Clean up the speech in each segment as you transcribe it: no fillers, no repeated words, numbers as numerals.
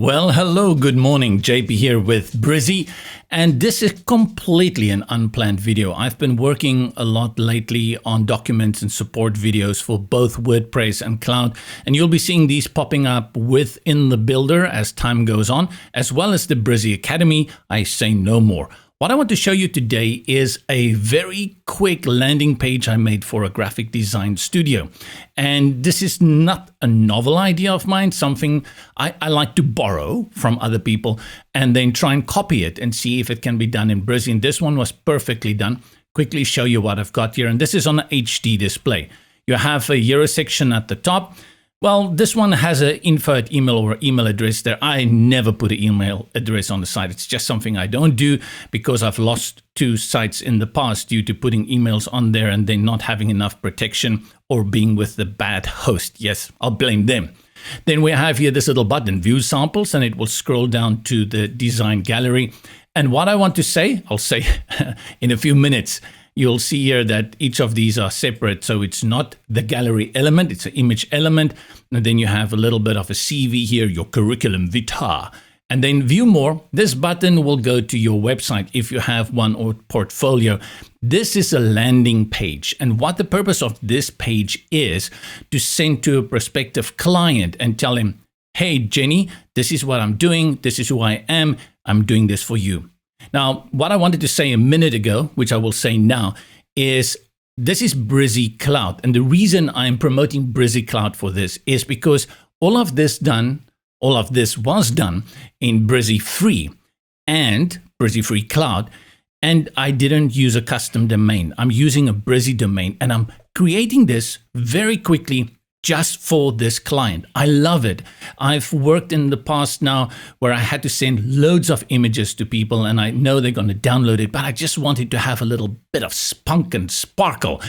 Well, hello, good morning. JP here with Brizy, and this is completely an unplanned video. I've been working a lot lately on documents and support videos for both WordPress and Cloud, and you'll be seeing these popping up within the builder as time goes on, as well as the Brizy Academy. I say no more. What I want to show you today is a very quick landing page I made for a graphic design studio. And this is not a novel idea of mine, something I like to borrow from other people and then try and copy it and see if it can be done in Brizy. And this one was perfectly done. Quickly show you what I've got here. And this is on an HD display. You have a Euro section at the top. Well, this one has an info email or email address there. I never put an email address on the site. It's just something I don't do because I've lost 2 sites in the past due to putting emails on there and then not having enough protection or being with the bad host. Yes, I'll blame them. Then we have here this little button, View Samples, and it will scroll down to the design gallery. And what I want to say, I'll say in a few minutes. You'll see here that each of these are separate, so it's not the gallery element, it's an image element. And then you have a little bit of a CV here, your curriculum vitae. And then view more. This button will go to your website if you have one or portfolio. This is a landing page. And what the purpose of this page is to send to a prospective client and tell him, hey, Jenny, this is what I'm doing. This is who I am. I'm doing this for you. Now, what I wanted to say a minute ago, which I will say now, is this is Brizy Cloud. And the reason I'm promoting Brizy Cloud for this is because all of this was done in Brizy Free and Brizy Free Cloud. And I didn't use a custom domain. I'm using a Brizy domain, and I'm creating this very quickly just for this client. I love it. I've worked in the past now where I had to send loads of images to people and I know they're going to download it, but I just wanted to have a little bit of spunk and sparkle.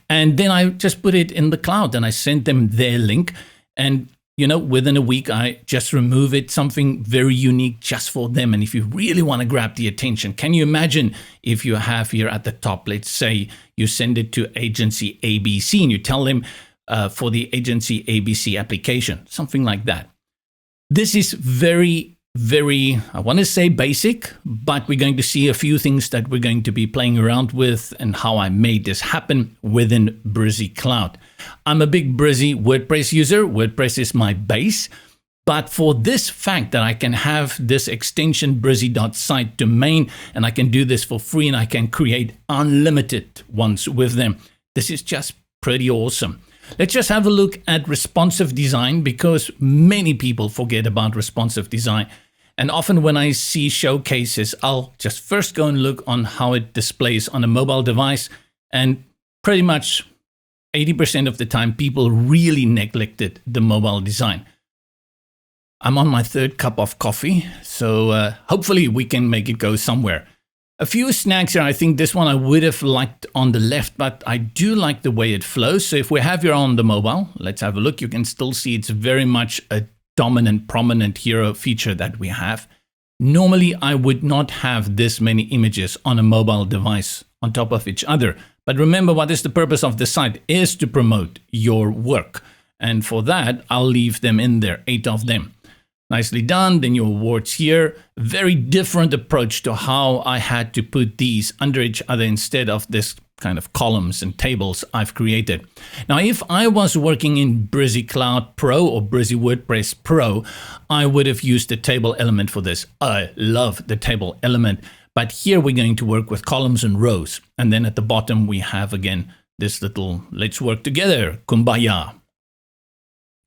And then I just put it in the cloud and I sent them their link. And you know, within a week, I just remove it, something very unique just for them. And if you really want to grab the attention, can you imagine if you have here at the top, let's say you send it to agency ABC and you tell them, for the agency ABC application, something like that. This is very, very, I want to say basic, but we're going to see a few things that we're going to be playing around with and how I made this happen within Brizy Cloud. I'm a big Brizy WordPress user. WordPress is my base. But for this fact that I can have this extension brizy.site domain and I can do this for free and I can create unlimited ones with them, this is just pretty awesome. Let's just have a look at responsive design because many people forget about responsive design. And often when I see showcases, I'll just first go and look on how it displays on a mobile device. And pretty much 80% of the time, people really neglected the mobile design. I'm on my 3rd cup of coffee, so hopefully we can make it go somewhere. A few snags here. I think this one I would have liked on the left, but I do like the way it flows. So if we have here on the mobile, let's have a look. You can still see it's very much a dominant, prominent hero feature that we have. Normally, I would not have this many images on a mobile device on top of each other. But remember, what is the purpose of the site is to promote your work. And for that, I'll leave them in there, 8 of them. Nicely done. Then your awards here. Very different approach to how I had to put these under each other instead of this kind of columns and tables I've created. Now, if I was working in Brizy Cloud Pro or Brizy WordPress Pro, I would have used the table element for this. I love the table element, but here we're going to work with columns and rows. And then at the bottom, we have again this little let's work together, kumbaya.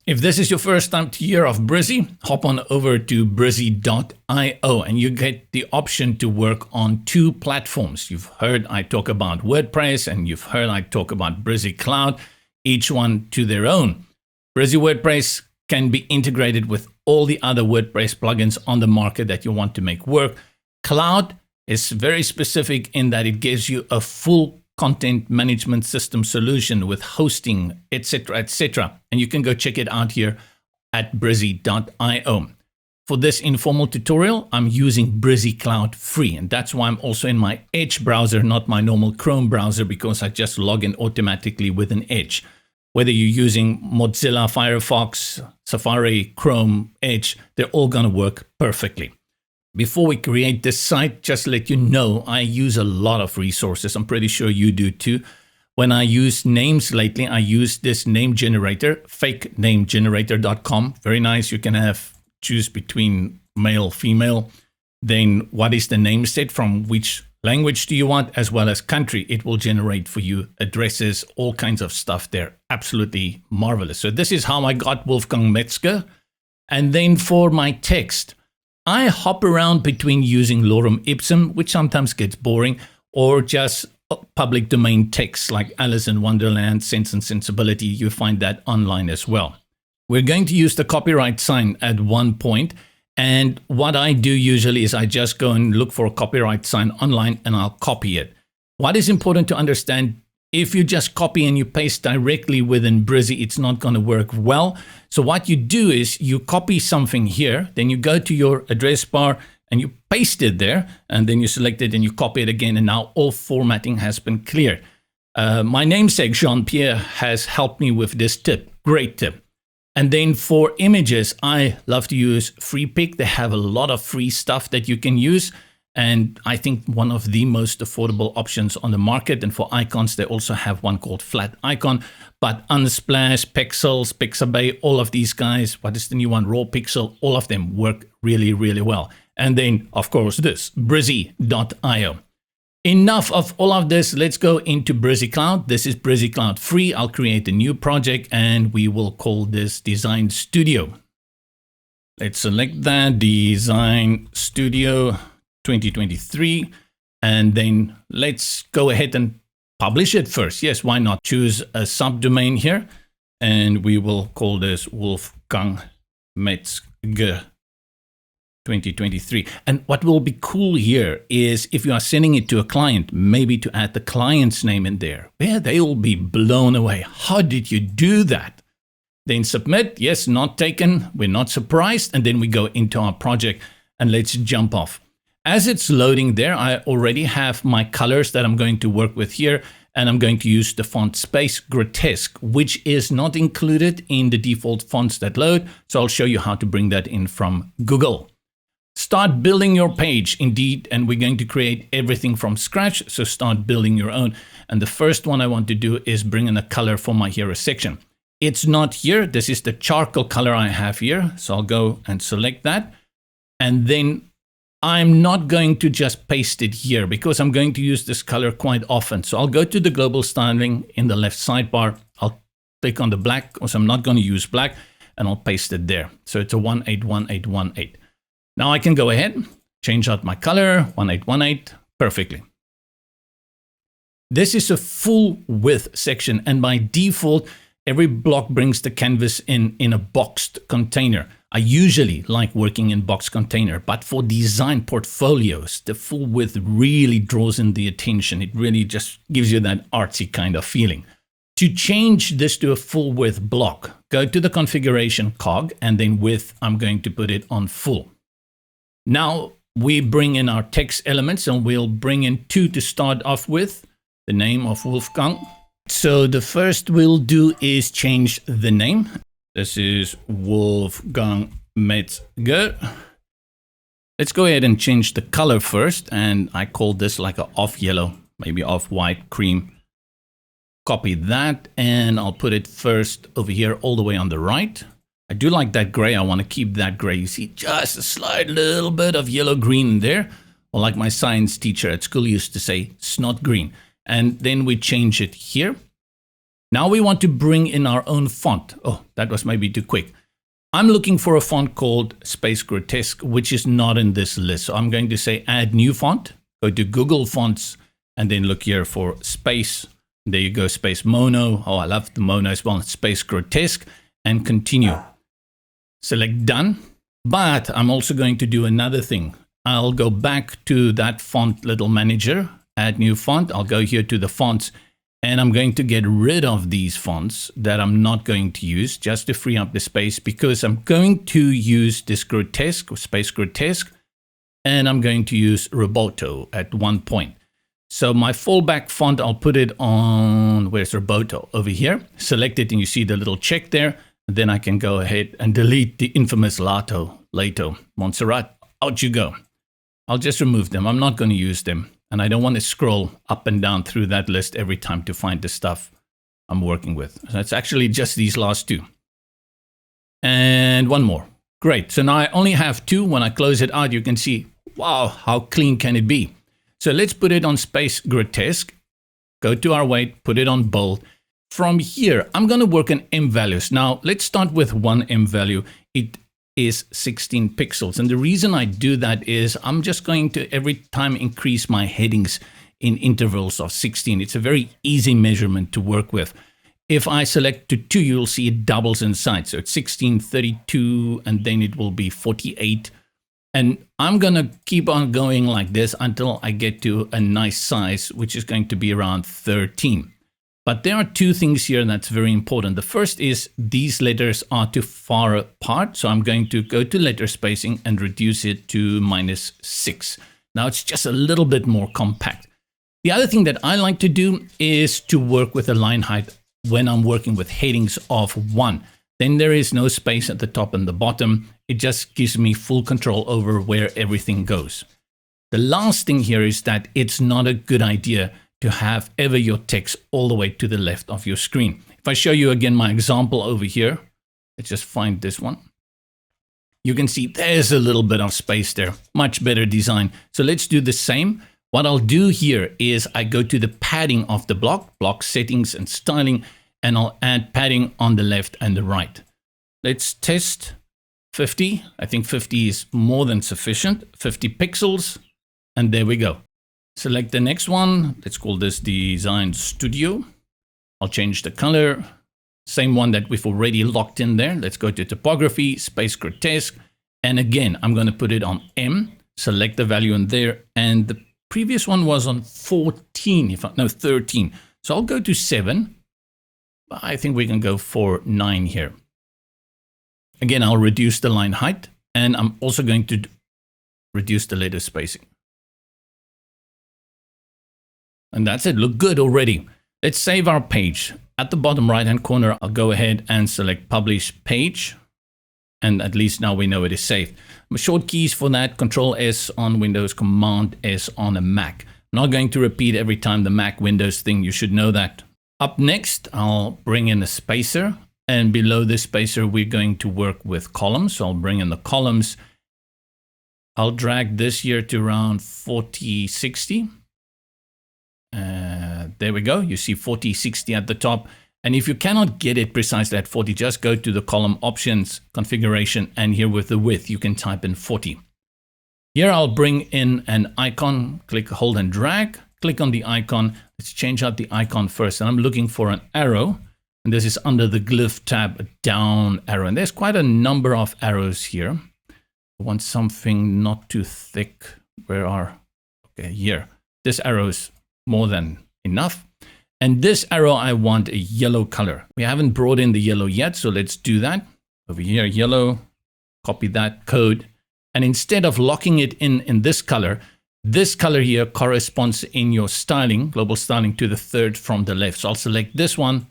If this is your first time to hear of Brizy, hop on over to brizy.io and you get the option to work on 2 platforms. You've heard I talk about WordPress and you've heard I talk about Brizy Cloud, each one to their own. Brizy WordPress can be integrated with all the other WordPress plugins on the market that you want to make work. Cloud is very specific in that it gives you a full content management system solution with hosting, etc., etc. And you can go check it out here at brizy.io. For this informal tutorial, I'm using Brizy Cloud Free, and that's why I'm also in my Edge browser, not my normal Chrome browser, because I just log in automatically with an Edge. whether you're using Mozilla, Firefox, Safari, Chrome, Edge, they're all going to work perfectly. Before we create this site, just to let you know, I use a lot of resources. I'm pretty sure you do too. When I use names lately, I use this name generator, fakenamegenerator.com. Very nice. You can choose between male, female. Then what is the name set, from which language do you want, as well as country. It will generate for you addresses, all kinds of stuff there. Absolutely marvelous. So this is how I got Wolfgang Metzger. And then for my text, I hop around between using lorem ipsum, which sometimes gets boring, or just public domain text like Alice in Wonderland, Sense and Sensibility. You find that online as well. We're going to use the copyright sign at one point. And what I do usually is I just go and look for a copyright sign online and I'll copy it. What is important to understand, if you just copy and you paste directly within Brizy, it's not going to work well. So what you do is you copy something here, then you go to your address bar and you paste it there, and then you select it and you copy it again, and now all formatting has been cleared. My namesake, Jean-Pierre, has helped me with this tip. Great tip. And then for images, I love to use FreePic. They have a lot of free stuff that you can use. And I think one of the most affordable options on the market. And for icons, they also have one called Flat Icon. But Unsplash, Pexels, Pixabay, all of these guys, what is the new one? Raw Pixel, all of them work really, really well. And then, of course, this, Brizy.io. Enough of all of this. Let's go into Brizy Cloud. This is Brizy Cloud free. I'll create a new project and we will call this Design Studio. Let's select that, Design Studio 2023. And then let's go ahead and publish it first. Yes, why not? Choose a subdomain here and we will call this Wolfgang Metzger 2023. And what will be cool here is if you are sending it to a client, maybe to add the client's name in there. Yeah, they will be blown away. How did you do that? Then submit. Yes, not taken. We're not surprised. And then we go into our project and let's jump off. As it's loading there, I already have my colors that I'm going to work with here. And I'm going to use the font Space Grotesque, which is not included in the default fonts that load. So I'll show you how to bring that in from Google. Start building your page, indeed, and we're going to create everything from scratch, so start building your own. And the first one I want to do is bring in a color for my hero section. It's not here. This is the charcoal color I have here, so I'll go and select that. And then I'm not going to just paste it here because I'm going to use this color quite often. So I'll go to the global styling in the left sidebar. I'll click on the black, because I'm not going to use black, and I'll paste it there. So it's a 181818. Now I can go ahead, change out my color, 1818, perfectly. This is a full width section, and by default, every block brings the canvas in a boxed container. I usually like working in box container, but for design portfolios, the full width really draws in the attention. It really just gives you that artsy kind of feeling. To change this to a full width block, go to the configuration cog, and then width, I'm going to put it on full. Now we bring in our text elements, and we'll bring in two to start off with, the name of Wolfgang. So the first we'll do is change the name. This is Wolfgang Metzger. Let's go ahead and change the color first, and I call this like a off yellow, maybe off white, cream. Copy that, and I'll put it first over here all the way on the right. I do like that gray. I want to keep that gray. You see just a slight little bit of yellow green in there. Or like my science teacher at school used to say, snot green. And then we change it here. Now we want to bring in our own font. Oh, that was maybe too quick. I'm looking for a font called Space Grotesque, which is not in this list. So I'm going to say add new font. Go to Google Fonts and then look here for Space. There you go, Space Mono. Oh, I love the Mono as well. Space Grotesque, and continue. Select done, but I'm also going to do another thing. I'll go back to that font little manager, add new font. I'll go here to the fonts, and I'm going to get rid of these fonts that I'm not going to use just to free up the space, because I'm going to use this Grotesque, Space Grotesque, and I'm going to use Roboto at one point. So my fallback font, I'll put it on, where's Roboto? Over here. Select it and you see the little check there. And then I can go ahead and delete the infamous Lato, Montserrat. Out you go. I'll just remove them. I'm not going to use them. And I don't want to scroll up and down through that list every time to find the stuff I'm working with. So it's actually just these last two. And one more. Great. So now I only have two. When I close it out, you can see, wow, how clean can it be? So let's put it on space grotesque. Go to our weight, put it on bold. From here, I'm going to work on M values. Now, let's start with one M value. It is 16 pixels. And the reason I do that is I'm just going to every time increase my headings in intervals of 16. It's a very easy measurement to work with. If I select to 2, you'll see it doubles in size. So it's 16, 32, and then it will be 48. And I'm going to keep on going like this until I get to a nice size, which is going to be around 13. But there are two things here that's very important. The first is these letters are too far apart. So I'm going to go to letter spacing and reduce it to -6. Now it's just a little bit more compact. The other thing that I like to do is to work with a line height when I'm working with headings of 1. Then there is no space at the top and the bottom. It just gives me full control over where everything goes. The last thing here is that it's not a good idea to have ever your text all the way to the left of your screen. If I show you again my example over here, let's just find this one. You can see there's a little bit of space there, much better design. So let's do the same. What I'll do here is I go to the padding of the block settings and styling, and I'll add padding on the left and the right. Let's test 50. I think 50 is more than sufficient. 50 pixels, and there we go. Select the next one. Let's call this Design Studio. I'll change the color. Same one that we've already locked in there. Let's go to Typography, Space Grotesque. And again, I'm going to put it on M. Select the value in there. And the previous one was on 14, 13. So I'll go to 7. I think we can go for 9 here. Again, I'll reduce the line height. And I'm also going to reduce the letter spacing. And that's it. Look good already. Let's save our page. At the bottom right-hand corner, I'll go ahead and select Publish Page. And at least now we know it is saved. Short keys for that, Control-S on Windows, Command-S on a Mac. I'm not going to repeat every time the Mac Windows thing. You should know that. Up next, I'll bring in a spacer. And below this spacer, we're going to work with columns. So I'll bring in the columns. I'll drag this here to around 40, 60. There we go. You see 40, 60 at the top. And if you cannot get it precisely at 40, just go to the column options, configuration, and here with the width, you can type in 40. Here I'll bring in an icon, click, hold and drag, click on the icon. Let's change out the icon first. And I'm looking for an arrow. And this is under the glyph tab, a down arrow. And there's quite a number of arrows here. I want something not too thick. Okay, here. This arrow is more than enough. And this arrow, I want a yellow color. We haven't brought in the yellow yet, so let's do that. Over here, yellow, copy that code. And instead of locking it in this color here corresponds in your styling, global styling, to the third from the left. So I'll select this one,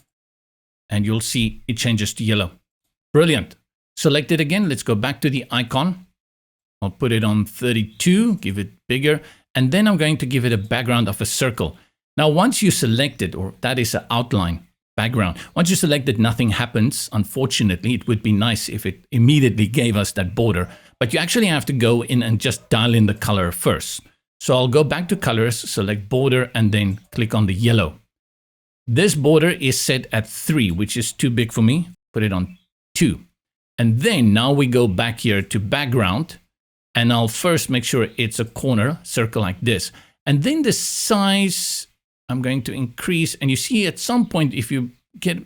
and you'll see it changes to yellow. Brilliant. Select it again. Let's go back to the icon. I'll put it on 32, give it bigger. And then I'm going to give it a background of a circle. Now, once you select it, or that is an outline background, once you select it, nothing happens. Unfortunately, it would be nice if it immediately gave us that border, but you actually have to go in and just dial in the color first. So I'll go back to colors, select border, and then click on the yellow. This border is set at 3, which is too big for me. Put it on 2. And then now we go back here to background, and I'll first make sure it's a corner circle like this. And then the size, I'm going to increase. And you see at some point, if you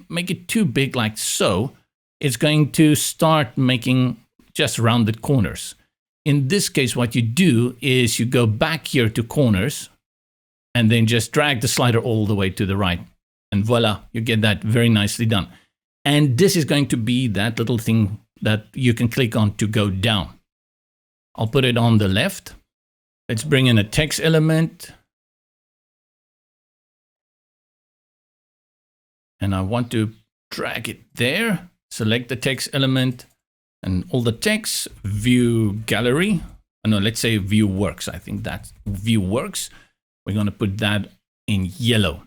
make it too big like so, it's going to start making just rounded corners. In this case, what you do is you go back here to corners and then just drag the slider all the way to the right. And voila, you get that very nicely done. And this is going to be that little thing that you can click on to go down. I'll put it on the left. Let's bring in a text element. and I want to drag it there. Select the text element and all the text, view gallery. No, let's say view works. I think that view works. We're going to put that in yellow.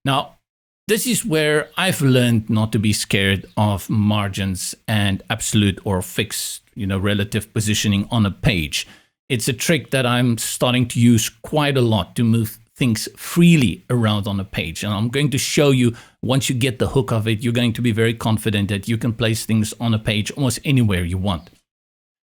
Now, this is where I've learned not to be scared of margins and absolute or fixed, relative positioning on a page. It's a trick that I'm starting to use quite a lot to move things freely around on a page. And I'm going to show you, once you get the hook of it, you're going to be very confident that you can place things on a page almost anywhere you want.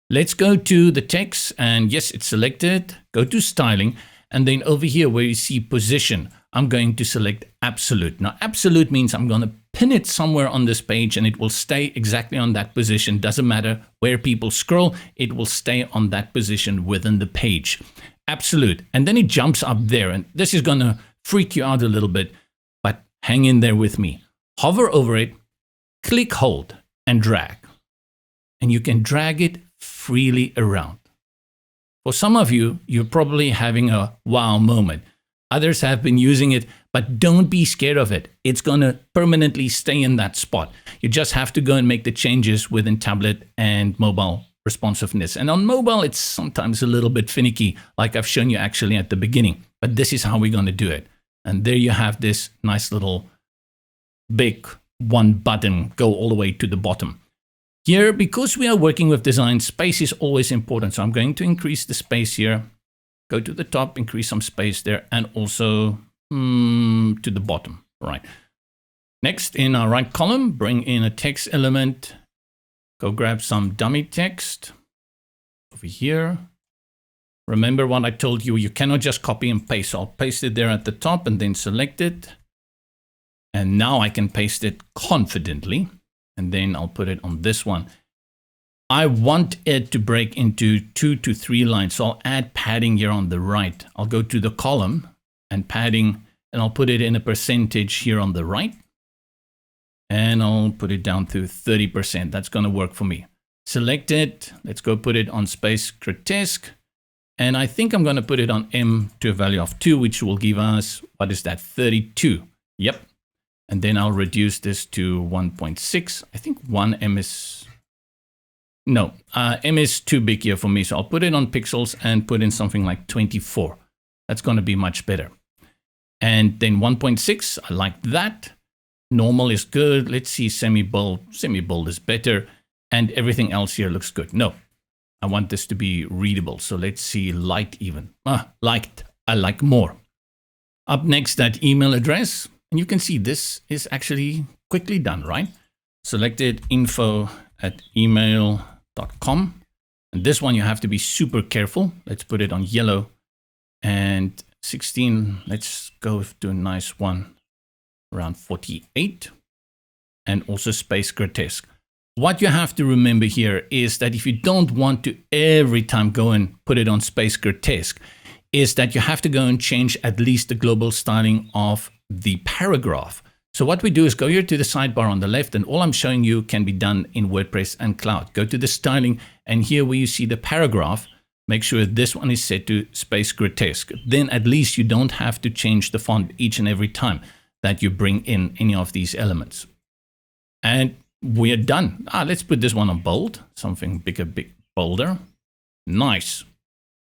Let's go to the text, and yes, it's selected. Go to styling, and then over here where you see position, I'm going to select absolute. Now, absolute means I'm going to pin it somewhere on this page and it will stay exactly on that position. Doesn't matter where people scroll, it will stay on that position within the page. Absolute. And then it jumps up there, and this is going to freak you out a little bit, but hang in there with me. Hover over it, click, hold, and drag. And you can drag it freely around. For some of you, you're probably having a wow moment. Others have been using it, but don't be scared of it. It's going to permanently stay in that spot. You just have to go and make the changes within tablet and mobile responsiveness. And on mobile, it's sometimes a little bit finicky, like I've shown you actually at the beginning. But this is how we're going to do it. And there you have this nice little big one button go all the way to the bottom. Here, because we are working with design, space is always important. So I'm going to increase the space here. Go to the top, increase some space there, and also to the bottom. Right. Next, in our right column, bring in a text element. Go grab some dummy text over here. Remember what I told you, you cannot just copy and paste. So I'll paste it there at the top and then select it. And now I can paste it confidently. And then I'll put it on this one. I want it to break into 2 to 3 lines. So I'll add padding here on the right. I'll go to the column and padding, and I'll put it in a percentage here on the right. And I'll put it down to 30%. That's going to work for me. Select it. Let's go put it on space grotesque. And I think I'm going to put it on M to a value of 2, which will give us, what is that? 32. Yep. And then I'll reduce this to 1.6. I think 1 M is... No, M is too big here for me. So I'll put it on pixels and put in something like 24. That's going to be much better. And then 1.6, I like that. Normal is good. Let's see, semi-bold. Semi-bold is better. And everything else here looks good. No, I want this to be readable. So let's see, light even. Liked, I like more. Up next, that email address. And you can see this is actually quickly done, right? Selected info@email.com. And this one you have to be super careful. Let's put it on yellow. And 16, let's go to a nice one around 48. And also space grotesque. What you have to remember here is that if you don't want to every time go and put it on space grotesque, is that you have to go and change at least the global styling of the paragraph. So what we do is go here to the sidebar on the left, and all I'm showing you can be done in WordPress and Cloud. Go to the styling, and here where you see the paragraph, make sure this one is set to space grotesque. Then at least you don't have to change the font each and every time that you bring in any of these elements. And we're done. Let's put this one on bold, something bigger, bolder. Nice.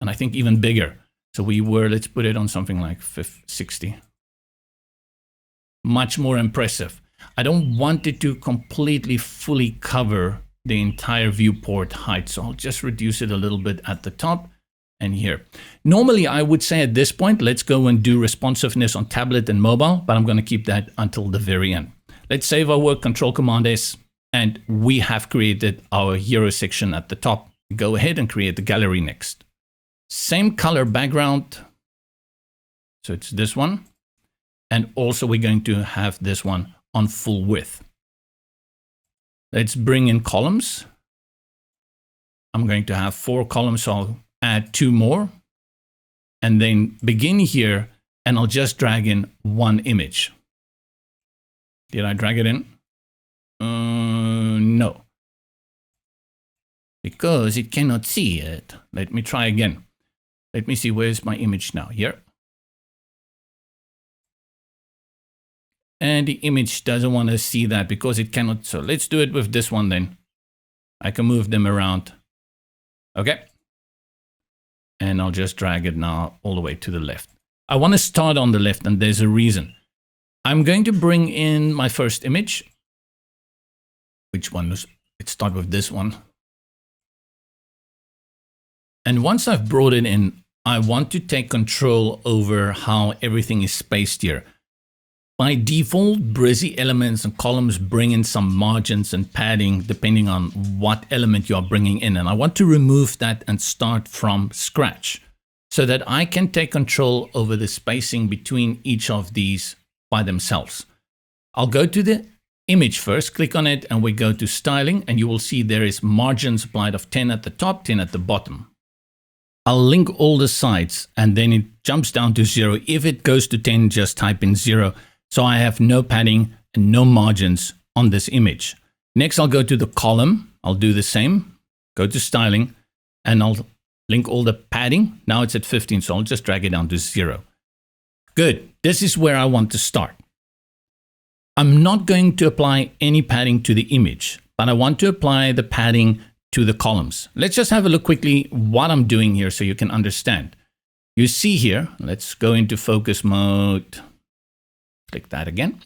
And I think even bigger. So let's put it on something like 60. Much more impressive. I don't want it to completely fully cover the entire viewport height. So I'll just reduce it a little bit at the top and here. Normally, I would say at this point, let's go and do responsiveness on tablet and mobile, but I'm going to keep that until the very end. Let's save our work, Control Command S, and we have created our hero section at the top. Go ahead and create the gallery next. Same color background. So it's this one. And also we're going to have this one on full width. Let's bring in columns. I'm going to have 4 columns, so I'll add 2 more. And then begin here, and I'll just drag in 1 image. Did I drag it in? No. Because it cannot see it. Let me try again. Let me see, where's my image now? Here. And the image doesn't want to see that because it cannot. So let's do it with this one then. I can move them around. Okay. And I'll just drag it now all the way to the left. I want to start on the left, and there's a reason. I'm going to bring in my first image. Which one was? Let's start with this one. And once I've brought it in, I want to take control over how everything is spaced here. By default, Brizy elements and columns bring in some margins and padding depending on what element you're bringing in. And I want to remove that and start from scratch so that I can take control over the spacing between each of these by themselves. I'll go to the image first, click on it, and we go to styling, and you will see there is margins applied of 10 at the top, 10 at the bottom. I'll link all the sides, and then it jumps down to 0. If it goes to 10, just type in 0. So I have no padding and no margins on this image. Next, I'll go to the column. I'll do the same. Go to styling, and I'll link all the padding. Now it's at 15, so I'll just drag it down to 0. Good. This is where I want to start. I'm not going to apply any padding to the image, but I want to apply the padding to the columns. Let's just have a look quickly what I'm doing here so you can understand. You see here, let's go into focus mode. Click that again.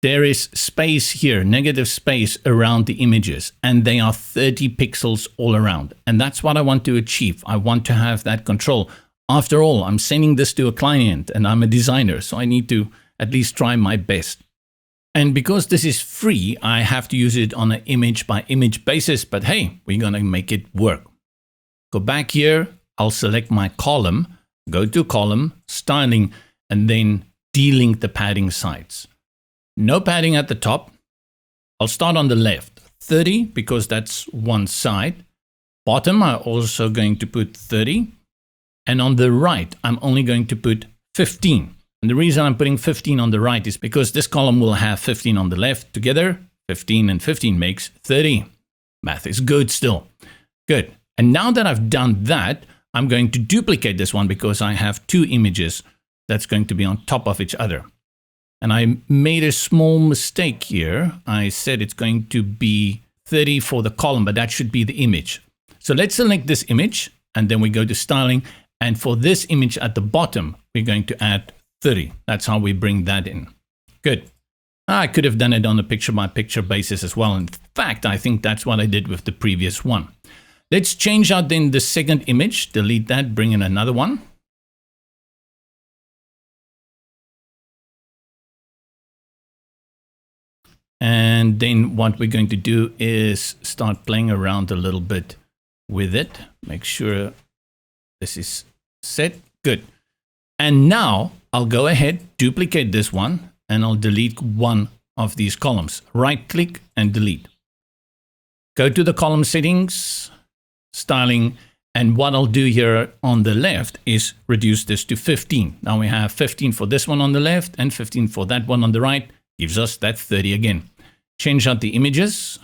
There is space here, negative space around the images, and they are 30 pixels all around. And that's what I want to achieve. I want to have that control. After all, I'm sending this to a client and I'm a designer, so I need to at least try my best. And because this is free, I have to use it on an image by image basis, but hey, we're going to make it work. Go back here, I'll select my column, go to column, styling, and then delink the padding sides. No padding at the top. I'll start on the left, 30, because that's one side. Bottom, I'm also going to put 30. And on the right, I'm only going to put 15. And the reason I'm putting 15 on the right is because this column will have 15 on the left. Together, 15 and 15 makes 30. Math is good still. Good. And now that I've done that, I'm going to duplicate this one because I have two images that's going to be on top of each other. And I made a small mistake here. I said it's going to be 30 for the column, but that should be the image. So let's select this image, and then we go to styling. And for this image at the bottom, we're going to add 30. That's how we bring that in. Good. I could have done it on a picture-by-picture basis as well. In fact, I think that's what I did with the previous one. Let's change out then the second image. Delete that, bring in another one. And then what we're going to do is start playing around a little bit with it. Make sure this is set. Good. And now I'll go ahead, duplicate this one, and I'll delete one of these columns. Right click and delete. Go to the column settings, styling, and what I'll do here on the left is reduce this to 15. Now we have 15 for this one on the left and 15 for that one on the right. Gives us that 30 again. Change out the images.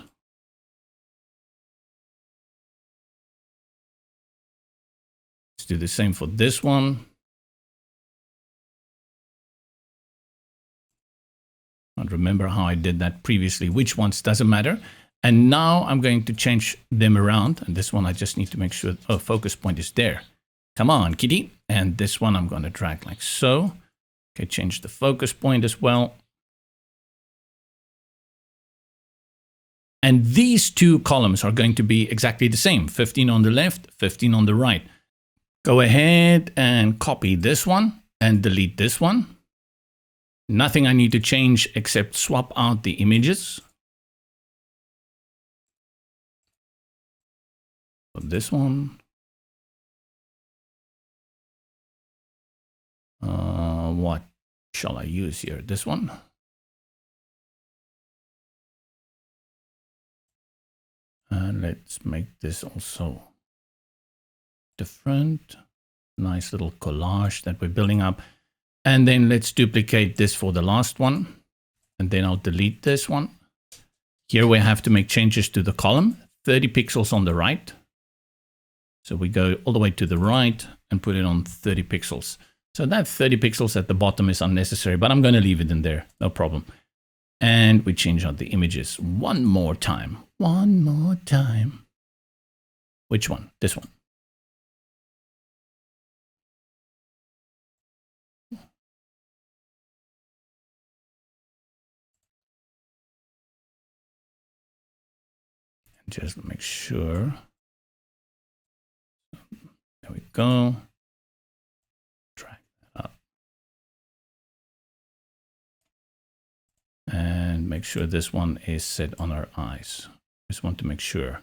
Let's do the same for this one. I don't remember how I did that previously. Which ones doesn't matter. And now I'm going to change them around. And this one I just need to make sure, oh, focus point is there. Come on, kitty. And this one I'm going to drag like so. Okay, change the focus point as well. And these two columns are going to be exactly the same. 15 on the left, 15 on the right. Go ahead and copy this one and delete this one. Nothing I need to change except swap out the images. For this one. What shall I use here? This one. And let's make this also different. Nice little collage that we're building up. And then let's duplicate this for the last one. And then I'll delete this one. Here we have to make changes to the column. 30 pixels on the right. So we go all the way to the right and put it on 30 pixels. So that 30 pixels at the bottom is unnecessary, but I'm going to leave it in there. No problem. And we change out the images one more time. One more time. Which one? This one. Just make sure. There we go. Drag that up. And make sure this one is set on our eyes. Just want to make sure.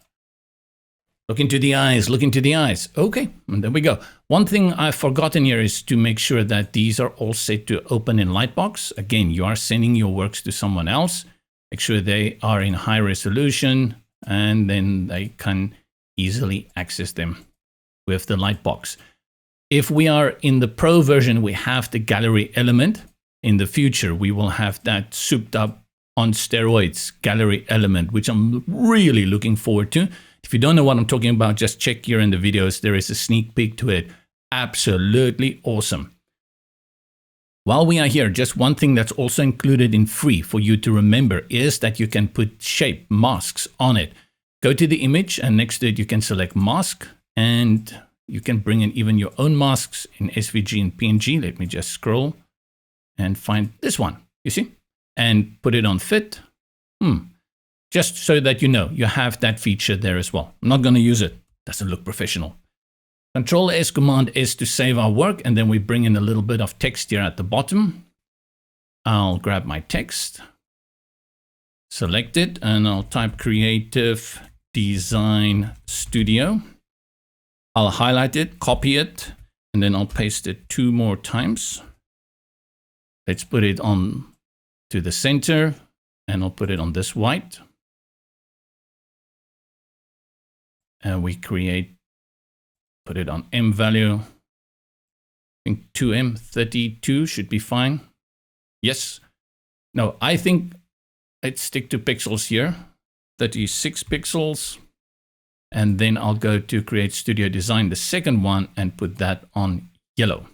Look into the eyes, look into the eyes. Okay, and there we go. One thing I've forgotten here is to make sure that these are all set to open in Lightbox. Again, you are sending your works to someone else. Make sure they are in high resolution, and then they can easily access them with the Lightbox. If we are in the Pro version, we have the gallery element. In the future, we will have that souped up on steroids gallery element, which I'm really looking forward to. If you don't know what I'm talking about, just check here in the videos. There is a sneak peek to it. Absolutely awesome. While we are here, just one thing that's also included in free for you to remember is that you can put shape masks on it. Go to the image, and next to it, you can select mask, and you can bring in even your own masks in SVG and PNG. Let me just scroll and find this one, you see, and put it on fit. Just so that you know, you have that feature there as well. I'm not going to use it. Doesn't look professional. Control S, Command S to save our work, and then we bring in a little bit of text here at the bottom. I'll grab my text, select it, and I'll type Creative Design Studio. I'll highlight it, copy it, and then I'll paste it 2 more times. Let's put it on to the center, and I'll put it on this white. And we put it on M value. I think 2M, 32 should be fine. Yes. No, I think let's stick to pixels here. 36 pixels. And then I'll go to Create Studio Design, the second one, and put that on yellow.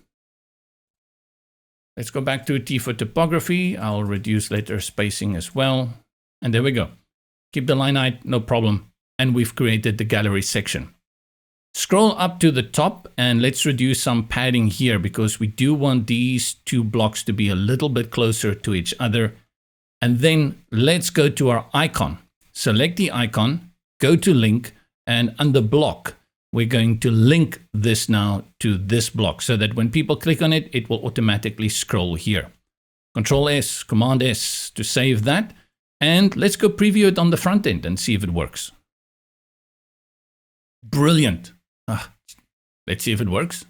Let's go back to T for typography. I'll reduce letter spacing as well. And there we go. Keep the line height, no problem. And we've created the gallery section. Scroll up to the top, and let's reduce some padding here because we do want these 2 blocks to be a little bit closer to each other. And then let's go to our icon. Select the icon, go to link, and under block, we're going to link this now to this block so that when people click on it, it will automatically scroll here. Control S, Command S to save that. And let's go preview it on the front end and see if it works. Brilliant. Let's see if it works.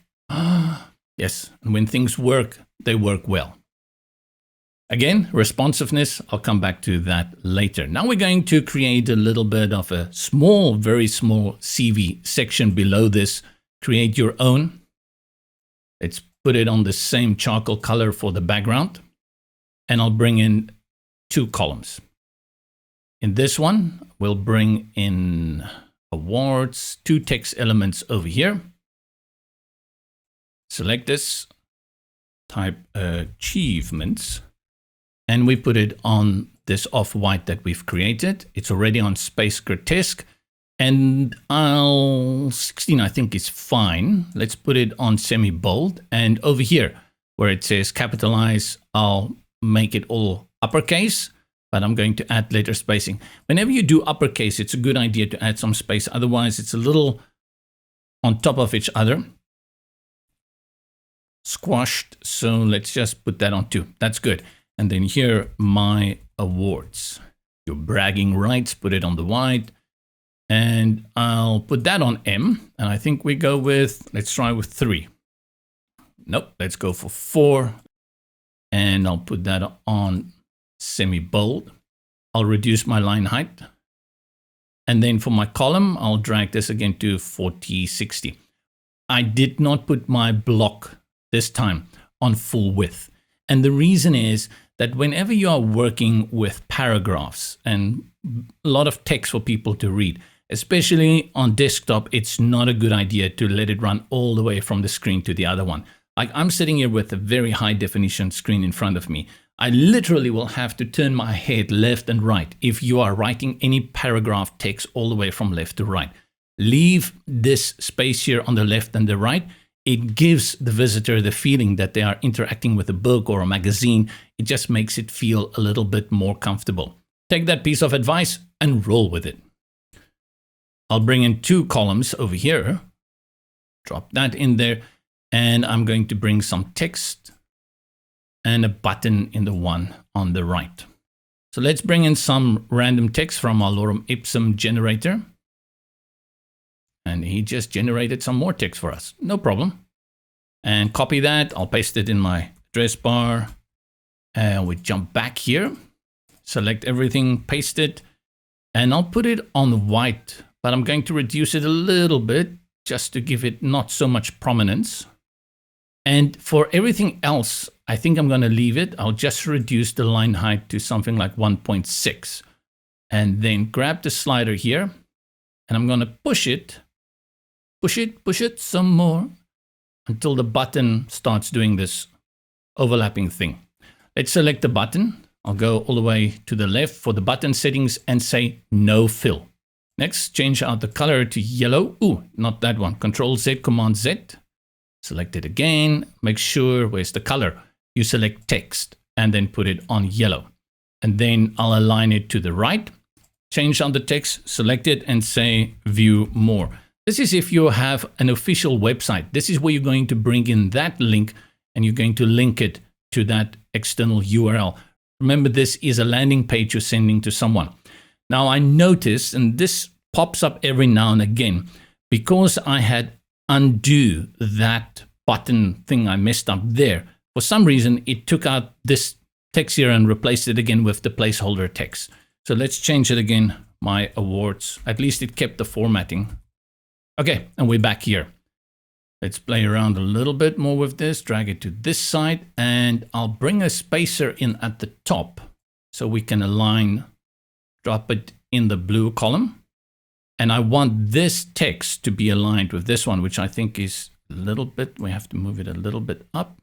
Yes, and when things work, they work well. Again, responsiveness, I'll come back to that later. Now we're going to create a little bit of a small, very small CV section below this. Create your own. Let's put it on the same charcoal color for the background. And I'll bring in 2 columns. In this one, we'll bring in awards, 2 text elements over here. Select this, type achievements, and we put it on this off-white that we've created. It's already on Space Grotesque, and 16 I think is fine. Let's put it on semi-bold, and over here where it says capitalize, I'll make it all uppercase. But I'm going to add letter spacing. Whenever you do uppercase, it's a good idea to add some space. Otherwise, it's a little on top of each other. Squashed. So let's just put that on 2. That's good. And then here, my awards. Your bragging rights, put it on the white. And I'll put that on M. And I think we go with, let's try with 3. Nope, let's go for 4. And I'll put that on semi-bold. I'll reduce my line height. And then for my column, I'll drag this again to 40/60. I did not put my block this time on full width. And the reason is that whenever you are working with paragraphs and a lot of text for people to read, especially on desktop, it's not a good idea to let it run all the way from the screen to the other one. Like I'm sitting here with a very high definition screen in front of me. I literally will have to turn my head left and right if you are writing any paragraph text all the way from left to right. Leave this space here on the left and the right. It gives the visitor the feeling that they are interacting with a book or a magazine. It just makes it feel a little bit more comfortable. Take that piece of advice and roll with it. I'll bring in 2 columns over here. Drop that in there. And I'm going to bring some text and a button in the one on the right. So let's bring in some random text from our lorem ipsum generator. And he just generated some more text for us. No problem. And copy that. I'll paste it in my address bar. And we jump back here. Select everything, paste it. And I'll put it on white. But I'm going to reduce it a little bit just to give it not so much prominence. And for everything else, I think I'm going to leave it. I'll just reduce the line height to something like 1.6. And then grab the slider here. And I'm going to push it some more until the button starts doing this overlapping thing. Let's select the button. I'll go all the way to the left for the button settings and say no fill. Next, change out the color to yellow. Ooh, not that one. Control Z, Command Z. Select it again. Make sure, where's the color? You select text and then put it on yellow. And then I'll align it to the right. Change on the text, select it and say view more. This is if you have an official website. This is where you're going to bring in that link and you're going to link it to that external URL. Remember, this is a landing page you're sending to someone. Now I noticed, and this pops up every now and again, because I had undo that button thing I messed up there. For some reason, it took out this text here and replaced it again with the placeholder text. So let's change it again, my awards. At least it kept the formatting. Okay, and we're back here. Let's play around a little bit more with this, drag it to this side, and I'll bring a spacer in at the top so we can align, drop it in the blue column. And I want this text to be aligned with this one, which I think is a little bit, we have to move it a little bit up.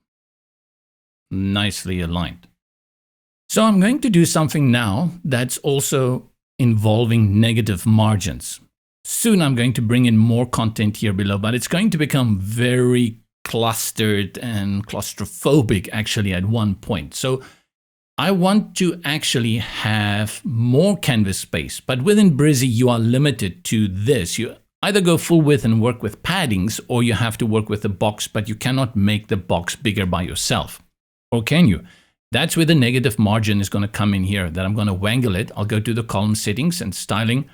Nicely aligned. So I'm going to do something now that's also involving negative margins. Soon I'm going to bring in more content here below, but it's going to become very clustered and claustrophobic actually at one point. So I want to actually have more canvas space, but within Brizy you are limited to this. You either go full width and work with paddings, or you have to work with a box, but you cannot make the box bigger by yourself. Or can you? That's where the negative margin is going to come in here, that I'm going to wangle it. I'll go to the column settings and styling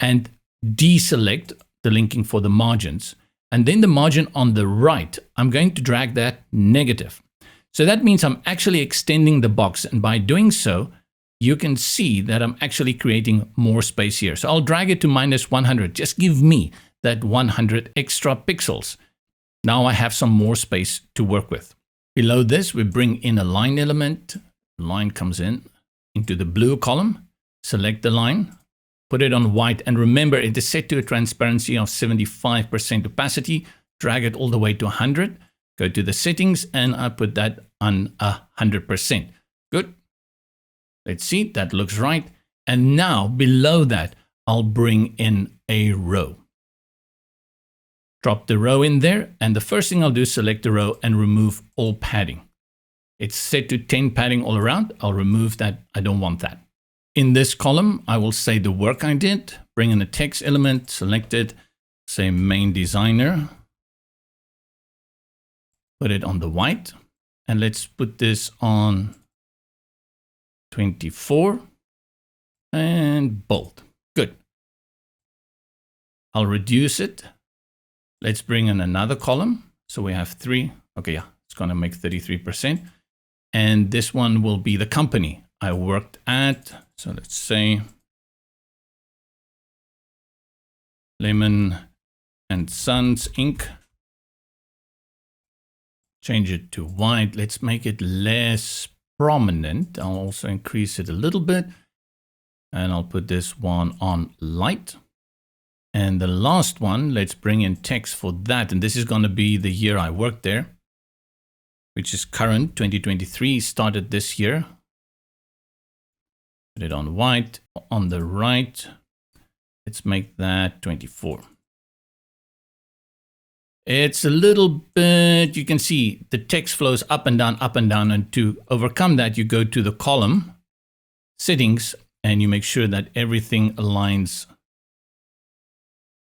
and deselect the linking for the margins. And then the margin on the right, I'm going to drag that negative. So that means I'm actually extending the box. And by doing so, you can see that I'm actually creating more space here. So I'll drag it to -100. Just give me that 100 extra pixels. Now I have some more space to work with. Below this, we bring in a line element. Line comes in into the blue column. Select the line, put it on white. And remember, it is set to a transparency of 75% opacity. Drag it all the way to 100. Go to the settings and I put that on 100%. Good. Let's see, that looks right. And now below that, I'll bring in a row. Drop the row in there. And the first thing I'll do is select the row and remove all padding. It's set to 10 padding all around. I'll remove that. I don't want that. In this column, I will say the work I did, bring in a text element, select it, say main designer. Put it on the white, and let's put this on 24 and bold. Good. I'll reduce it. Let's bring in another column. So we have 3. Okay, yeah, it's going to make 33%. And this one will be the company I worked at. So let's say Lemon and Sons Inc. Change it to white. Let's make it less prominent. I'll also increase it a little bit. And I'll put this one on light. And the last one, let's bring in text for that. And this is going to be the year I worked there. which is current 2023, started this year. Put it on white. On the right, let's make that 24. It's a little bit, you can see the text flows up and down, and to overcome that, you go to the column settings and you make sure that everything aligns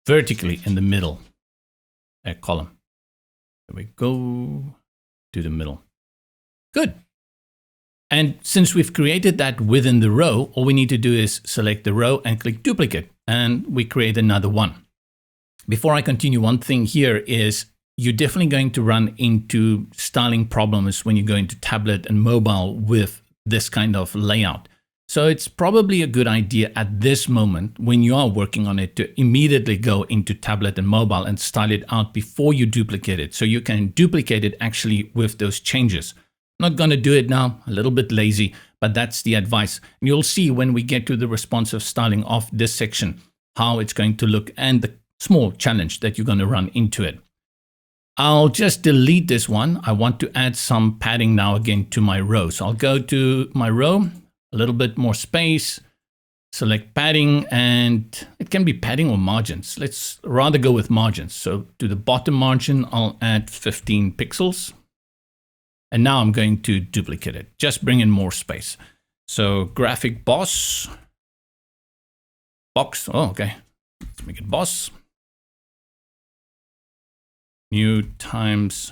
vertically in the middle, that column. There we go, to the middle. Good. And since we've created that within the row, all we need to do is select the row and click duplicate, and we create another one. Before I continue, one thing here is you're definitely going to run into styling problems when you go into tablet and mobile with this kind of layout. So it's probably a good idea at this moment when you are working on it to immediately go into tablet and mobile and style it out before you duplicate it. So you can duplicate it actually with those changes. I'm not going to do it now, a little bit lazy, but that's the advice. And you'll see when we get to the responsive styling of this section, how it's going to look and the small challenge that you're going to run into it. I'll just delete this one. I want to add some padding now again to my row. So I'll go to my row, a little bit more space, select padding, and it can be padding or margins. Let's rather go with margins. So to the bottom margin, I'll add 15 pixels. And now I'm going to duplicate it, just bring in more space. So graphic box, oh, okay. Let's make it boss. New times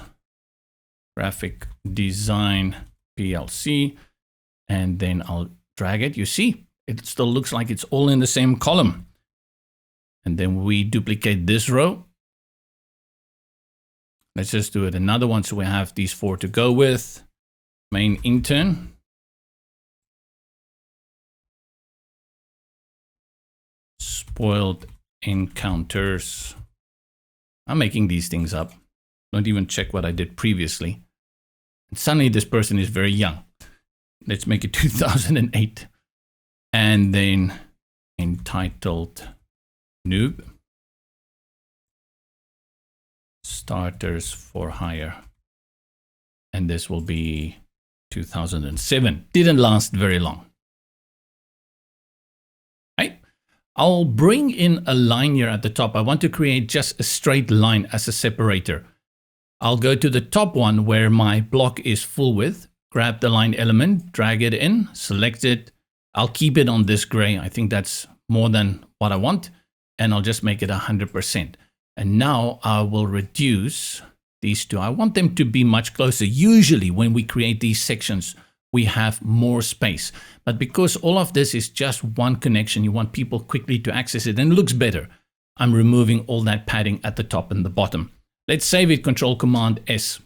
graphic design PLC, and then I'll drag it. You see, it still looks like it's all in the same column. And then we duplicate this row. Let's just do it another one. So we have these 4 to go with. Main intern. Spoiled encounters. I'm making these things up. Don't even check what I did previously. And suddenly this person is very young. Let's make it 2008. And then entitled noob. Starters for hire. And this will be 2007. Didn't last very long. I'll bring in a line here at the top. I want to create just a straight line as a separator. I'll go to the top one where my block is full width, grab the line element, drag it in, select it. I'll keep it on this gray. I think that's more than what I want. And I'll just make it 100%. And now I will reduce these two. I want them to be much closer. Usually when we create these sections, we have more space. But because all of this is just one connection, you want people quickly to access it and it looks better. I'm removing all that padding at the top and the bottom. Let's save it, Control Command S.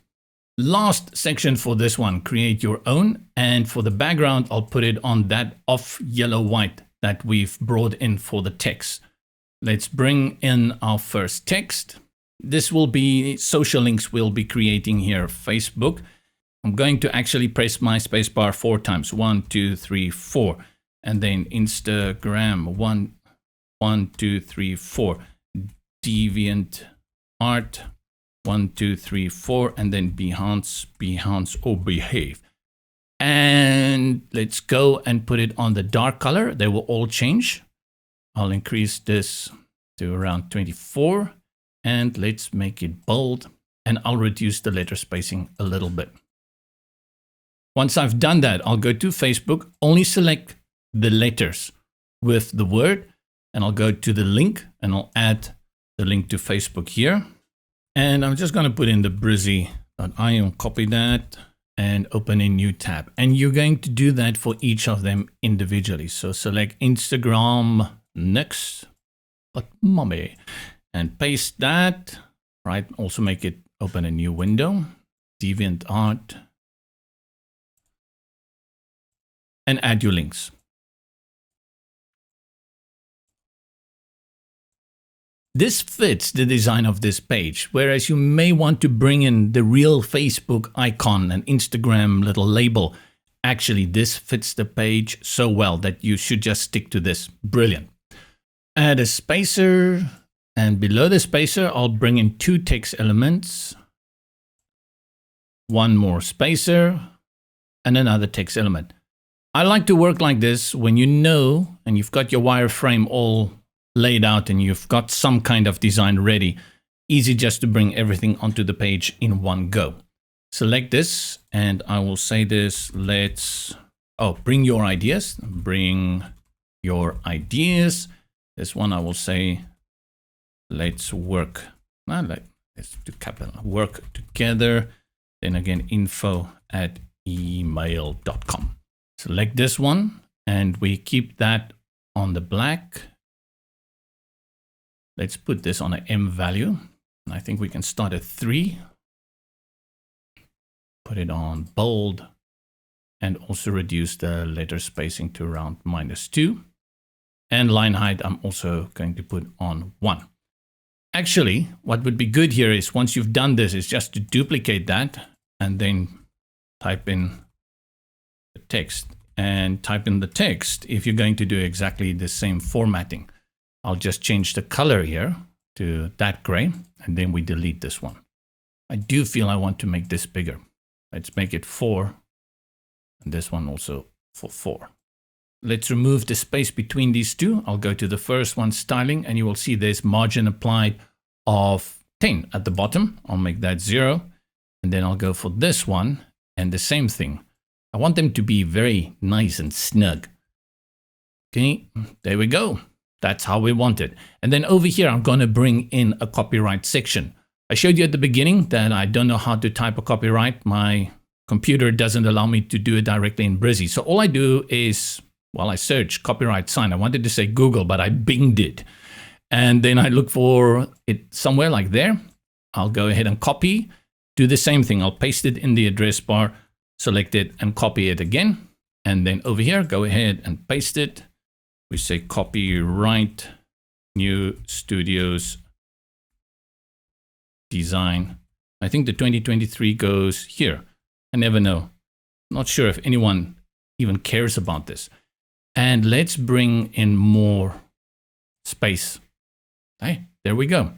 Last section for this one, create your own. And for the background, I'll put it on that off yellow white that we've brought in for the text. Let's bring in our first text. This will be social links we'll be creating here, Facebook. I'm going to actually press my spacebar 4 times. 1, 2, 3, 4. And then Instagram. 1, 2, 3, 4. Deviant art. 1, 2, 3, 4. And then Behance or behave. And let's go and put it on the dark color. They will all change. I'll increase this to around 24. And let's make it bold. And I'll reduce the letter spacing a little bit. Once I've done that, I'll go to Facebook, only select the letters with the word, and I'll go to the link and I'll add the link to Facebook here. And I'm just going to put in the Brizy.io, copy that and open a new tab. And you're going to do that for each of them individually. So select Instagram next, but mommy, and paste that, right? Also make it open a new window, DeviantArt. And add your links. This fits the design of this page, whereas you may want to bring in the real Facebook icon and Instagram little label. Actually, this fits the page so well that you should just stick to this. Brilliant. Add a spacer, and below the spacer, I'll bring in 2 text elements. one more spacer, and another text element. I like to work like this when you know and you've got your wireframe all laid out and you've got some kind of design ready. Easy just to bring everything onto the page in one go. Select this and I will say this, bring your ideas, bring your ideas. This one I will say, let's work, let's do capital, work together. Then again, info@email.com. Select this one and we keep that on the black. Let's put this on an M value. And I think we can start at 3. Put it on bold and also reduce the letter spacing to around -2. And line height, I'm also going to put on 1. Actually, what would be good here is once you've done this is just to duplicate that and then type in the text. And type in the text if you're going to do exactly the same formatting. I'll just change the color here to that gray and then we delete this one. I do feel I want to make this bigger. Let's make it 4 and this one also for 4. Let's remove the space between these two. I'll go to the first one, styling, and you will see there's margin applied of 10 at the bottom. I'll make that 0 and then I'll go for this one and the same thing. I want them to be very nice and snug. Okay, there we go. That's how we want it. And then over here, I'm going to bring in a copyright section. I showed you at the beginning that I don't know how to type a copyright. My computer doesn't allow me to do it directly in Brizy. So all I do is, well, I search copyright sign. I wanted to say Google, but I binged it. And then I look for it somewhere like there. I'll go ahead and copy, do the same thing. I'll paste it in the address bar, select it and copy it again. And then over here, go ahead and paste it. We say copyright, new studios, design. I think the 2023 goes here. I never know. Not sure if anyone even cares about this. And let's bring in more space. Hey, there we go.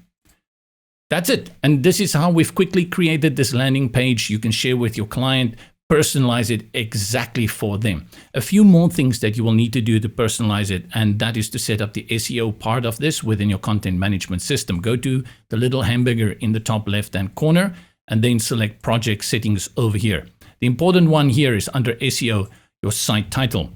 That's it. And this is how we've quickly created this landing page. You can share with your client, personalize it exactly for them. A few more things that you will need to do to personalize it, and that is to set up the SEO part of this within your content management system. Go to the little hamburger in the top left-hand corner and then select project settings over here. The important one here is under SEO, your site title.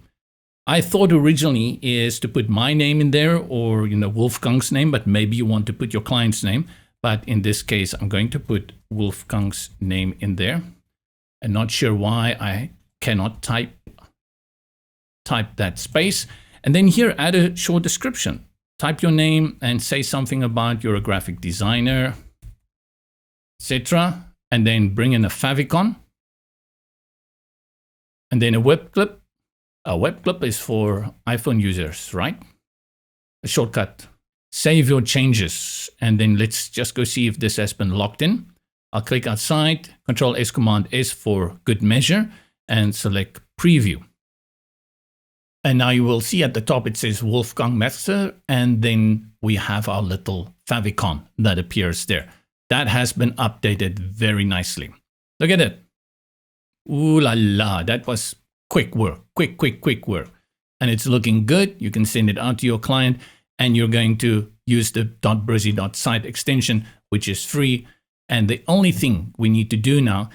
I thought originally is to put my name in there or Wolfgang's name, but maybe you want to put your client's name. But in this case, I'm going to put Wolfgang's name in there. I'm not sure why I cannot type that space. And then here, add a short description. Type your name and say something about you're a graphic designer, etc. And then bring in a favicon. And then a web clip. A web clip is for iPhone users, right? A shortcut. Save your changes. And then let's just go see if this has been locked in. I'll click outside, Control S, Command S for good measure, and select preview. And now you will see at the top it says Wolfgang Metzer, and then we have our little favicon that appears there. That has been updated very nicely. Look at it. Ooh la la, that was quick work, quick work. And it's looking good. You can send it out to your client, and you're going to use the .brizy.site extension, which is free. And the only thing we need to do now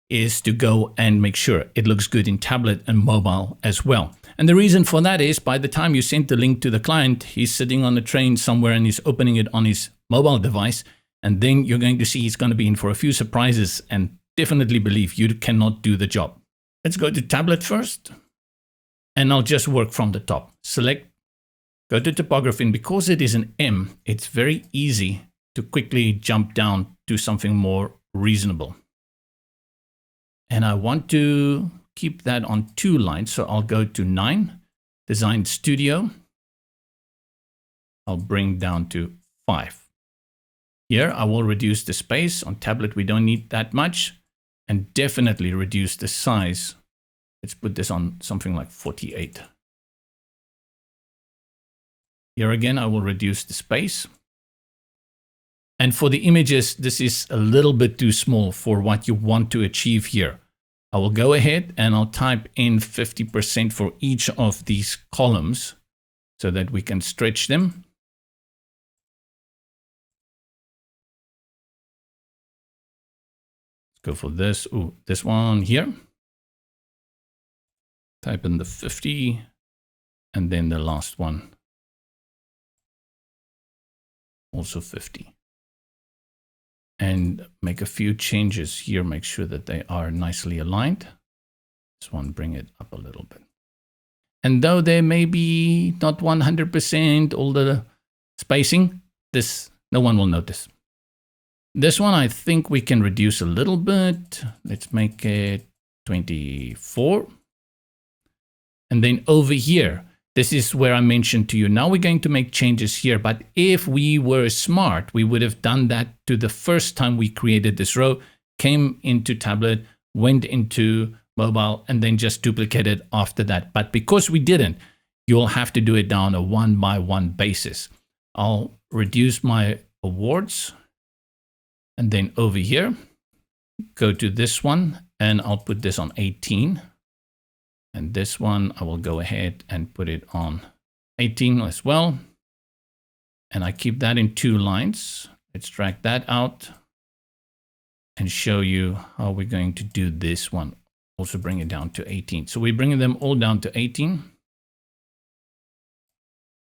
is to go and make sure it looks good in tablet and mobile as well. And the reason for that is by the time you send the link to the client, he's sitting on the train somewhere and he's opening it on his mobile device. And then you're going to see he's going to be in for a few surprises and definitely believe you cannot do the job. Let's go to tablet first. And I'll just work from the top. Select, go to typography. And because it is an M, it's very easy to quickly jump down to something more reasonable. And I want to keep that on 2 lines. So I'll go to 9, Design Studio. I'll bring down to 5. Here, I will reduce the space. On tablet, we don't need that much. And definitely reduce the size. Let's put this on something like 48. Here again, I will reduce the space. And for the images, this is a little bit too small for what you want to achieve here. I will go ahead and I'll type in 50% for each of these columns so that we can stretch them. Let's go for this. Ooh, this one here. Type in the 50 and then the last one. Also 50. And make a few changes here. Make sure that they are nicely aligned. This one, bring it up a little bit. And though there may be not 100% all the spacing, this no one will notice. This one, I think we can reduce a little bit. Let's make it 24. And then over here, this is where I mentioned to you, now we're going to make changes here, but if we were smart, we would have done that to the first time we created this row, came into tablet, went into mobile, and then just duplicated after that. But because we didn't, you'll have to do it down a one-by-one basis. I'll reduce my awards, and then over here, go to this one, and I'll put this on 18. And this one, I will go ahead and put it on 18 as well. And I keep that in 2 lines. Let's drag that out and show you how we're going to do this one. Also bring it down to 18. So we're bringing them all down to 18.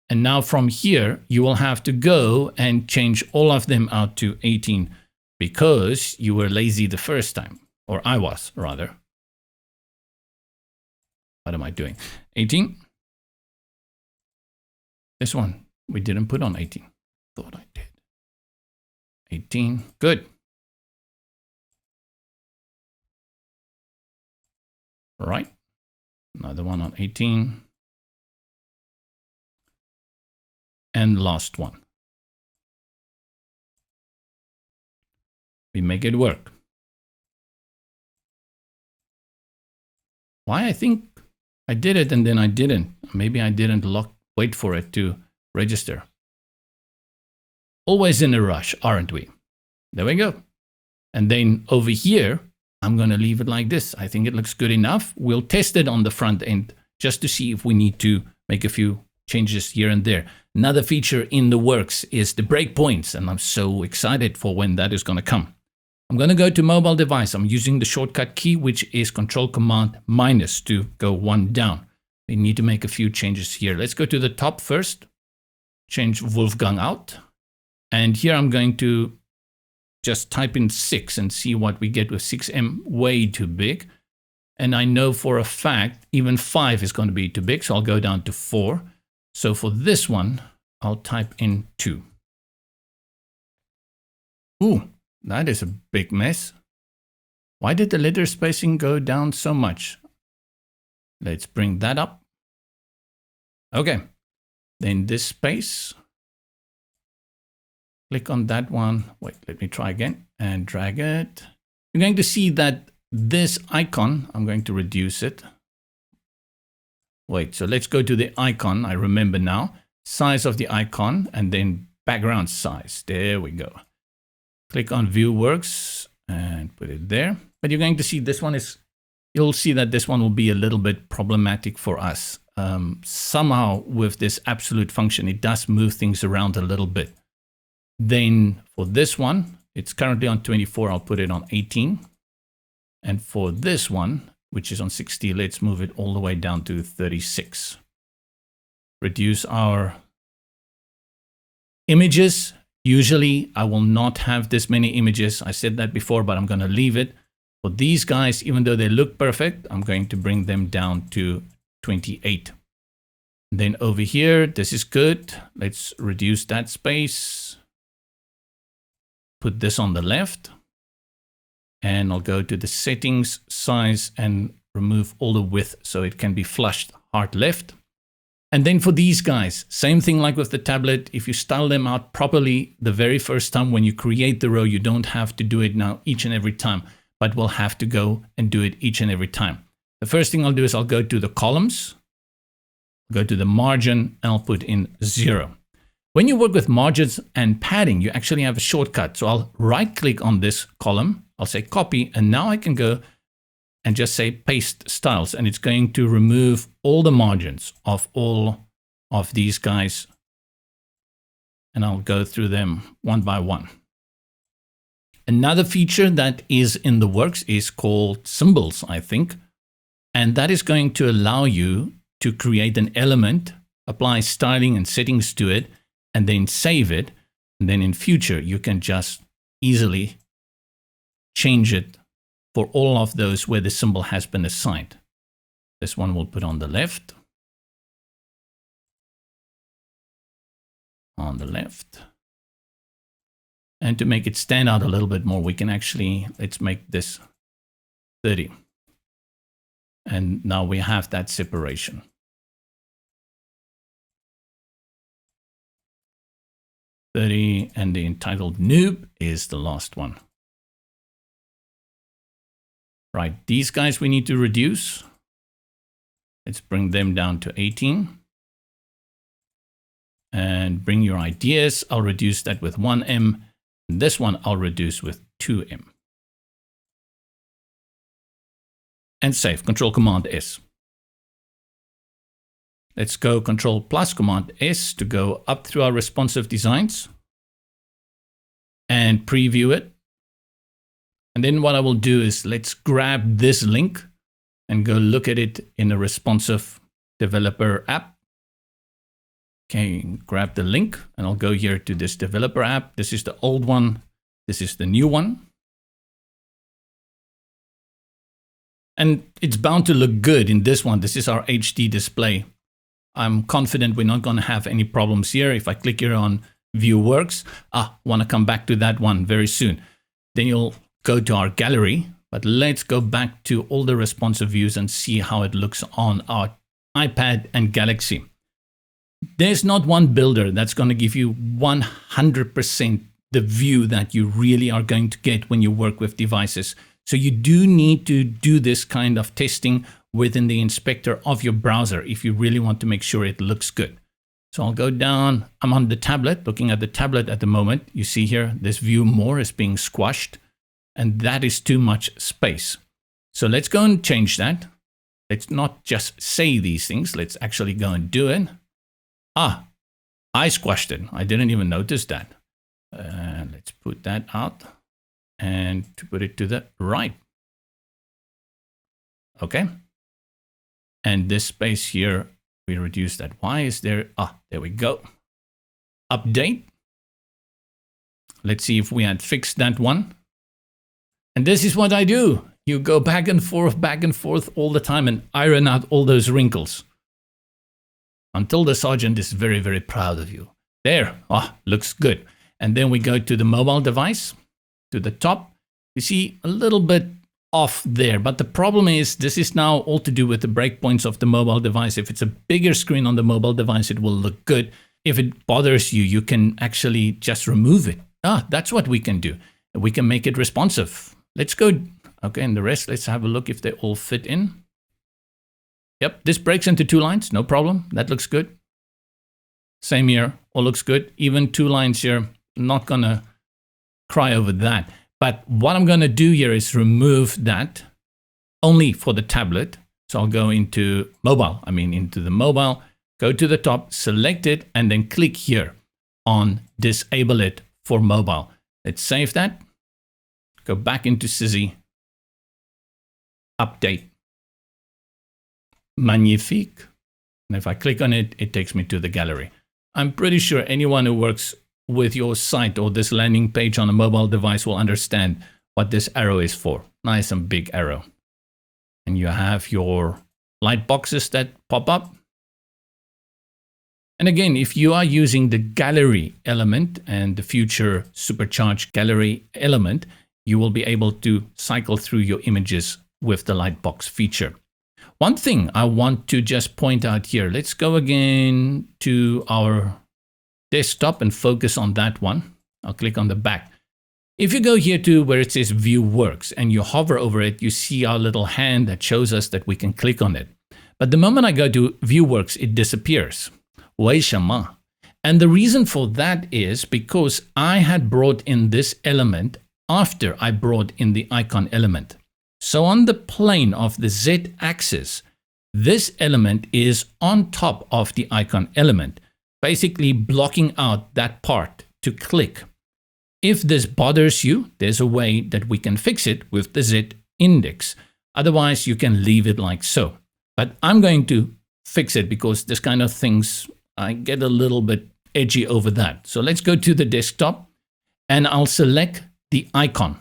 And now from here, you will have to go and change all of them out to 18 because you were lazy the first time, or I was rather. What am I doing? 18. This one, we didn't put on 18. Thought I did. 18, good. All right, another one on 18. And last one. We make it work. Why I think I did it and then I didn't. Maybe I didn't wait for it to register. Always in a rush, aren't we? There we go. And then over here, I'm going to leave it like this. I think it looks good enough. We'll test it on the front end just to see if we need to make a few changes here and there. Another feature in the works is the breakpoints, and I'm so excited for when that is going to come. I'm going to go to mobile device. I'm using the shortcut key, which is Control-Command- to go one down. We need to make a few changes here. Let's go to the top first. Change Wolfgang out. And here I'm going to just type in 6 and see what we get with 6M. Way too big. And I know for a fact, even 5 is going to be too big. So I'll go down to 4. So for this one, I'll type in 2. Ooh. That is a big mess. Why did the letter spacing go down so much? Let's bring that up. Okay. Then this space. Click on that one. Wait, let me try again and drag it. You're going to see that this icon, I'm going to reduce it. Wait, so let's go to the icon. I remember now. Size of the icon and then background size. There we go. Click on View Works and put it there. But you're going to see this one is, you'll see that this one will be a little bit problematic for us. Somehow with this absolute function, it does move things around a little bit. Then for this one, it's currently on 24. I'll put it on 18. And for this one, which is on 60, let's move it all the way down to 36. Reduce our images. Usually, I will not have this many images. I said that before, but I'm going to leave it. For these guys, even though they look perfect, I'm going to bring them down to 28. Then over here, this is good. Let's reduce that space. Put this on the left. And I'll go to the settings, size, and remove all the width so it can be flushed hard left. And then for these guys, same thing like with the tablet. If you style them out properly the very first time when you create the row, you don't have to do it now each and every time, but we'll have to go and do it each and every time. The first thing I'll do is I'll go to the columns, go to the margin, and I'll put in 0. When you work with margins and padding, you actually have a shortcut. So I'll right click on this column. I'll say copy, and now I can go and just say paste styles, and it's going to remove all the margins of all of these guys. And I'll go through them one by one. Another feature that is in the works is called symbols, I think. And that is going to allow you to create an element, apply styling and settings to it, and then save it. And then in future, you can just easily change it for all of those where the symbol has been assigned. This one we'll put on the left. On the left. And to make it stand out a little bit more, we can actually, let's make this 30. And now we have that separation. And the entitled noob is the last one. Right, these guys we need to reduce. Let's bring them down to 18. And bring your ideas. I'll reduce that with 1M. And this one I'll reduce with 2M. And save. Control Command S. Let's go Control plus Command S to go up through our responsive designs and preview it. And then what I will do is let's grab this link and go look at it in a responsive developer app. Okay, grab the link and I'll go here to this developer app. This is the old one. This is the new one. And it's bound to look good in this one. This is our HD display. I'm confident we're not going to have any problems here. If I click here on View Works, want to come back to that one very soon. Then you'll go to our gallery, but let's go back to all the responsive views and see how it looks on our iPad and Galaxy. There's not one builder that's going to give you 100% the view that you really are going to get when you work with devices. So you do need to do this kind of testing within the inspector of your browser if you really want to make sure it looks good. So I'll go down. I'm on the tablet, looking at the tablet at the moment. You see here, this view more is being squashed, and that is too much space. So let's go and change that. Let's not just say these things. Let's actually go and do it. I squashed it. I didn't even notice that. Let's put that out and to put it to the right. Okay. And this space here, we reduce that. Why is there? There we go. Update. Let's see if we had fixed that one. And this is what I do. You go back and forth all the time and iron out all those wrinkles. Until the sergeant is very, very proud of you. There, looks good. And then we go to the mobile device, to the top. You see a little bit off there, but the problem is this is now all to do with the breakpoints of the mobile device. If it's a bigger screen on the mobile device, it will look good. If it bothers you, you can actually just remove it. That's what we can do. We can make it responsive. Let's go. Okay, and the rest, let's have a look if they all fit in. Yep, this breaks into 2 lines, no problem. That looks good. Same here, all looks good. Even 2 lines here, not gonna cry over that. But what I'm gonna do here is remove that only for the tablet. So I'll go into into the mobile, go to the top, select it, and then click here on disable it for mobile. Let's save that. Go back into Sizzy. Update. Magnifique. And if I click on it, it takes me to the gallery. I'm pretty sure anyone who works with your site or this landing page on a mobile device will understand what this arrow is for. Nice and big arrow. And you have your light boxes that pop up. And again, if you are using the gallery element and the future supercharged gallery element, you will be able to cycle through your images with the lightbox feature. One thing I want to just point out here, let's go again to our desktop and focus on that one. I'll click on the back. If you go here to where it says View Works and you hover over it, you see our little hand that shows us that we can click on it. But the moment I go to View Works, it disappears. And the reason for that is because I had brought in this element after I brought in the icon element. So on the plane of the Z axis, this element is on top of the icon element, basically blocking out that part to click. If this bothers you, there's a way that we can fix it with the Z index. Otherwise, you can leave it like so. But I'm going to fix it because this kind of things, I get a little bit edgy over that. So let's go to the desktop and I'll select the icon.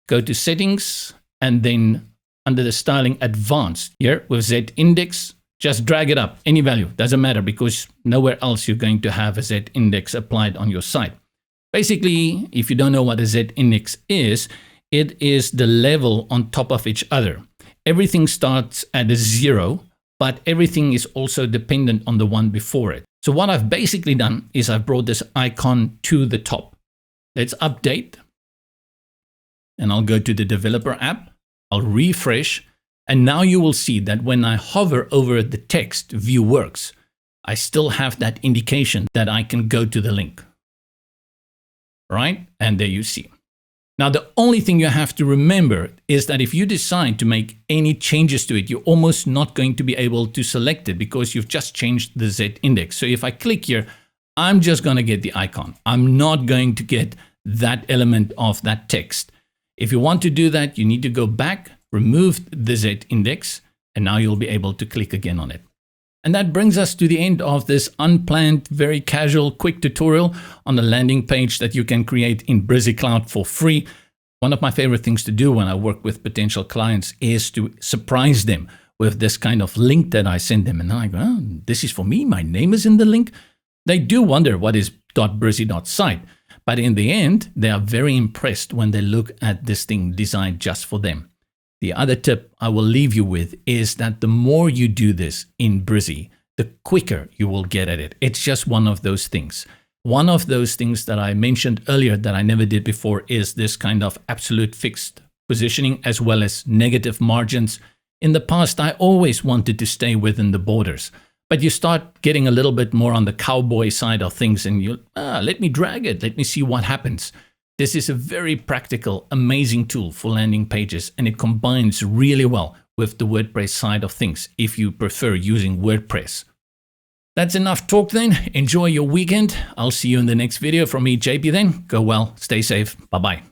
Go to settings and then under the styling advanced here with Z index, just drag it up, any value, doesn't matter because nowhere else you're going to have a Z index applied on your site. Basically, if you don't know what a Z index is, it is the level on top of each other. Everything starts at a 0, but everything is also dependent on the one before it. So what I've basically done is I've brought this icon to the top. Let's update. And I'll go to the developer app. I'll refresh. And now you will see that when I hover over the text, view works. I still have that indication that I can go to the link. Right? And there you see. Now, the only thing you have to remember is that if you decide to make any changes to it, you're almost not going to be able to select it because you've just changed the Z index. So if I click here, I'm just going to get the icon. I'm not going to get that element of that text. If you want to do that, you need to go back, remove the Z index, and now you'll be able to click again on it. And that brings us to the end of this unplanned, very casual, quick tutorial on the landing page that you can create in Brizy Cloud for free. One of my favorite things to do when I work with potential clients is to surprise them with this kind of link that I send them. And I go, oh, this is for me. My name is in the link. They do wonder what is .brizy.site. But in the end, they are very impressed when they look at this thing designed just for them. The other tip I will leave you with is that the more you do this in Brizy, the quicker you will get at it. It's just one of those things. One of those things that I mentioned earlier that I never did before is this kind of absolute fixed positioning as well as negative margins. In the past, I always wanted to stay within the borders, but you start getting a little bit more on the cowboy side of things and you, let me drag it. Let me see what happens. This is a very practical, amazing tool for landing pages, and it combines really well with the WordPress side of things if you prefer using WordPress. That's enough talk then. Enjoy your weekend. I'll see you in the next video. From me, JP then. Go well, stay safe. Bye-bye.